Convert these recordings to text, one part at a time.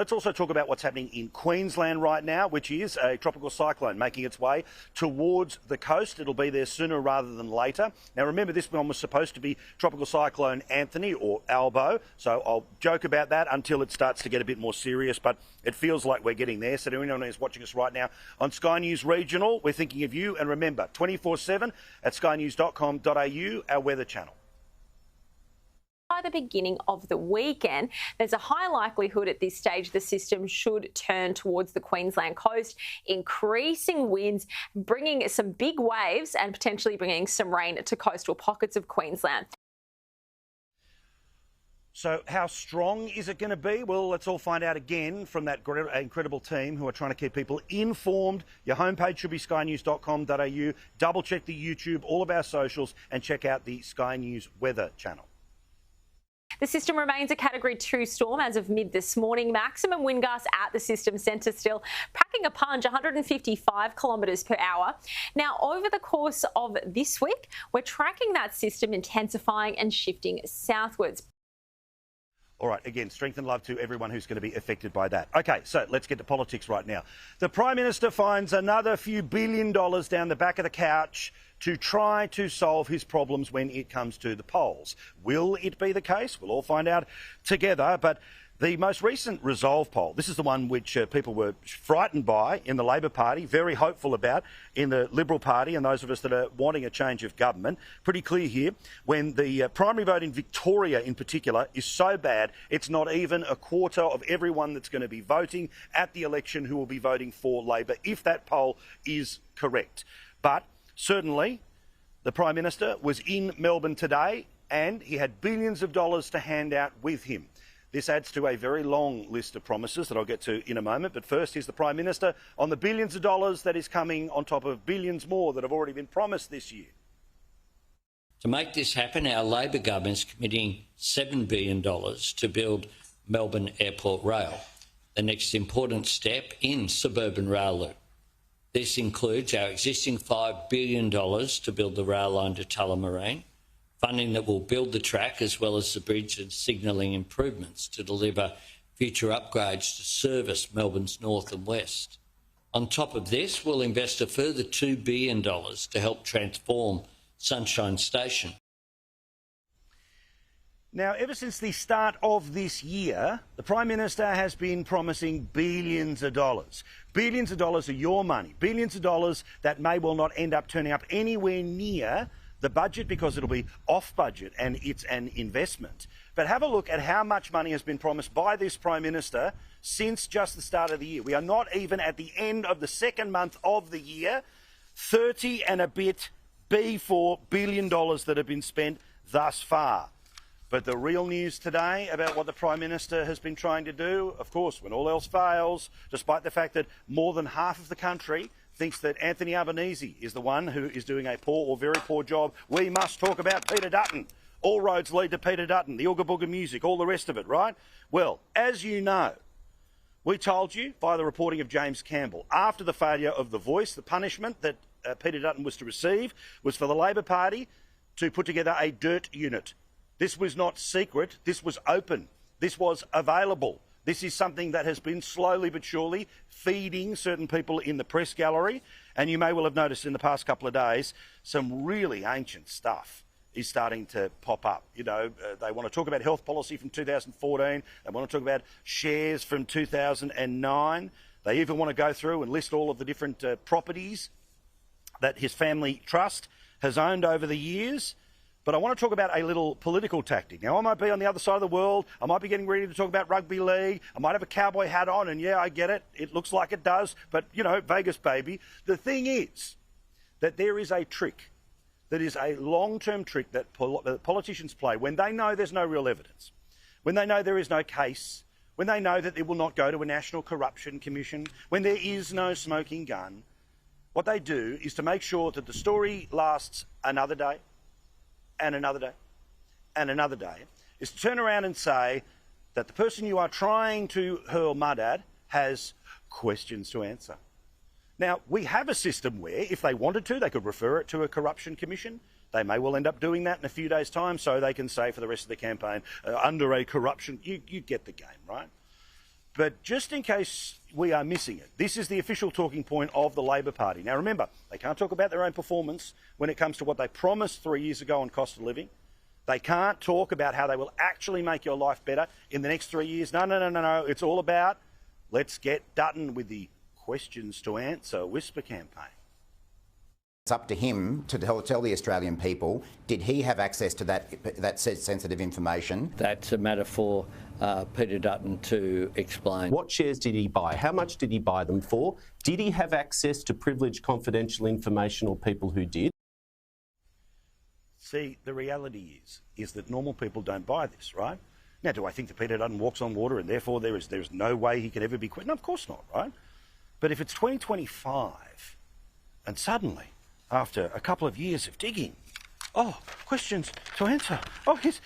Let's also talk about what's happening in Queensland right now, which is a tropical cyclone making its way towards the coast. It'll be there sooner rather than later. Now, remember, this one was supposed to be Tropical Cyclone Anthony or Albo, so I'll joke about that until it starts to get a bit more serious, but it feels like we're getting there. So to anyone who's watching us right now on Sky News Regional, we're thinking of you. And remember, 24/7 at skynews.com.au, our weather channel. By the beginning of the weekend, there's a high likelihood at this stage the system should turn towards the Queensland coast, increasing winds, bringing some big waves and potentially bringing some rain to coastal pockets of Queensland. So how strong is it going to be? Well, let's all find out again from that incredible team who are trying to keep people informed. Your homepage should be skynews.com.au. Double check the YouTube, all of our socials, and check out the Sky News weather channel. The system remains a Category 2 storm as of mid this morning. Maximum wind gusts at the system centre still packing a punch, 155 kilometres per hour. Now, over the course of this week, we're tracking that system intensifying and shifting southwards. All right, again, strength and love to everyone who's going to be affected by that. OK, so let's get to politics right now. The Prime Minister finds another few $1 billion down the back of the couch to try to solve his problems when it comes to the polls. Will it be the case? We'll all find out together. But the most recent Resolve poll, this is the one which people were frightened by in the Labor Party, very hopeful about in the Liberal Party and those of us that are wanting a change of government. Pretty clear here, when the primary vote in Victoria in particular is so bad, it's not even a quarter of everyone that's going to be voting at the election who will be voting for Labor, if that poll is correct. But certainly, the Prime Minister was in Melbourne today and he had billions of dollars to hand out with him. This adds to a very long list of promises that I'll get to in a moment. But first, here's the Prime Minister on the billions of dollars that is coming on top of billions more that have already been promised this year. To make this happen, our Labor government is committing $7 billion to build Melbourne Airport Rail, the next important step in suburban rail loop. This includes our existing $5 billion to build the rail line to Tullamarine, funding that will build the track as well as the bridge and signalling improvements to deliver future upgrades to service Melbourne's north and west. On top of this, we'll invest a further $2 billion to help transform Sunshine Station. Now, ever since the start of this year, the Prime Minister has been promising billions of dollars. Billions of dollars of your money, billions of dollars that may well not end up turning up anywhere near the budget because it'll be off budget and it's an investment. But have a look at how much money has been promised by this Prime Minister since just the start of the year. We are not even at the end of the second month of the year. 30 and a bit B4 billion dollars that have been spent thus far. But the real news today about what the Prime Minister has been trying to do, of course, when all else fails, despite the fact that more than half of the country thinks that Anthony Albanese is the one who is doing a poor or very poor job, we must talk about Peter Dutton. All roads lead to Peter Dutton, the Ooga Booga music, all the rest of it, right? Well, as you know, we told you via the reporting of James Campbell, after the failure of The Voice, the punishment that Peter Dutton was to receive was for the Labor Party to put together a dirt unit. This was not secret, this was open, this was available. This is something that has been slowly but surely feeding certain people in the press gallery. And you may well have noticed in the past couple of days, some really ancient stuff is starting to pop up. You know, they want to talk about health policy from 2014. They want to talk about shares from 2009. They even want to go through and list all of the different properties that his family trust has owned over the years. But I want to talk about a little political tactic. Now, I might be on the other side of the world. I might be getting ready to talk about rugby league. I might have a cowboy hat on, and yeah, I get it. It looks like it does. But, you know, Vegas, baby. The thing is that there is a trick that is a long-term trick that politicians play when they know there's no real evidence, when they know there is no case, when they know that it will not go to a National Corruption Commission, when there is no smoking gun. What they do is to make sure that the story lasts another day, and another day, and another day, is to turn around and say that the person you are trying to hurl mud at has questions to answer. Now, we have a system where, if they wanted to, they could refer it to a corruption commission. They may well end up doing that in a few days' time, so they can say for the rest of the campaign, under a corruption, you get the game, right? But just in case we are missing it, this is the official talking point of the Labor Party. Now remember, they can't talk about their own performance when it comes to what they promised 3 years ago on cost of living. They can't talk about how they will actually make your life better in the next 3 years. No. It's all about, let's get Dutton with the questions to answer whisper campaign. It's up to him to tell the Australian people, did he have access to that sensitive information? That's a matter for Peter Dutton to explain. What shares did he buy? How much did he buy them for? Did he have access to privileged confidential information or people who did? See, the reality is that normal people don't buy this, right? Now, do I think that Peter Dutton walks on water and therefore there is no way he could ever be quit? No, of course not, right? But if it's 2025 and suddenly, after a couple of years of digging, questions to answer.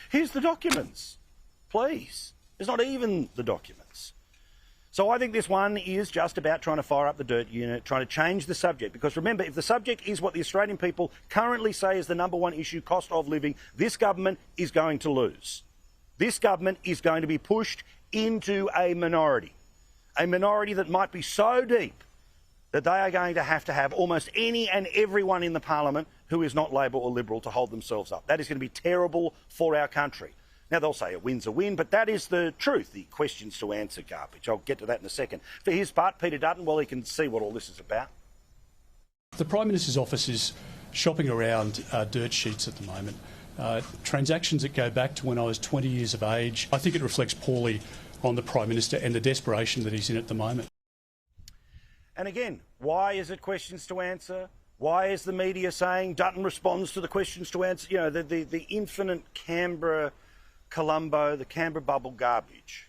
Here's the documents. Please. There's not even the documents. So I think this one is just about trying to fire up the dirt unit, trying to change the subject. Because remember, if the subject is what the Australian people currently say is the #1 issue, cost of living, this government is going to lose. This government is going to be pushed into a minority that might be so deep that they are going to have almost any and everyone in the parliament who is not Labor or Liberal to hold themselves up. That is going to be terrible for our country. Now, they'll say a win's a win, but that is the truth, the questions to answer garbage. I'll get to that in a second. For his part, Peter Dutton, well, he can see what all this is about. The Prime Minister's office is shopping around dirt sheets at the moment. Transactions that go back to when I was 20 years of age. I think it reflects poorly on the Prime Minister and the desperation that he's in at the moment. And again, why is it questions to answer? Why is the media saying Dutton responds to the questions to answer? You know, the infinite Canberra Colombo, the Canberra bubble garbage.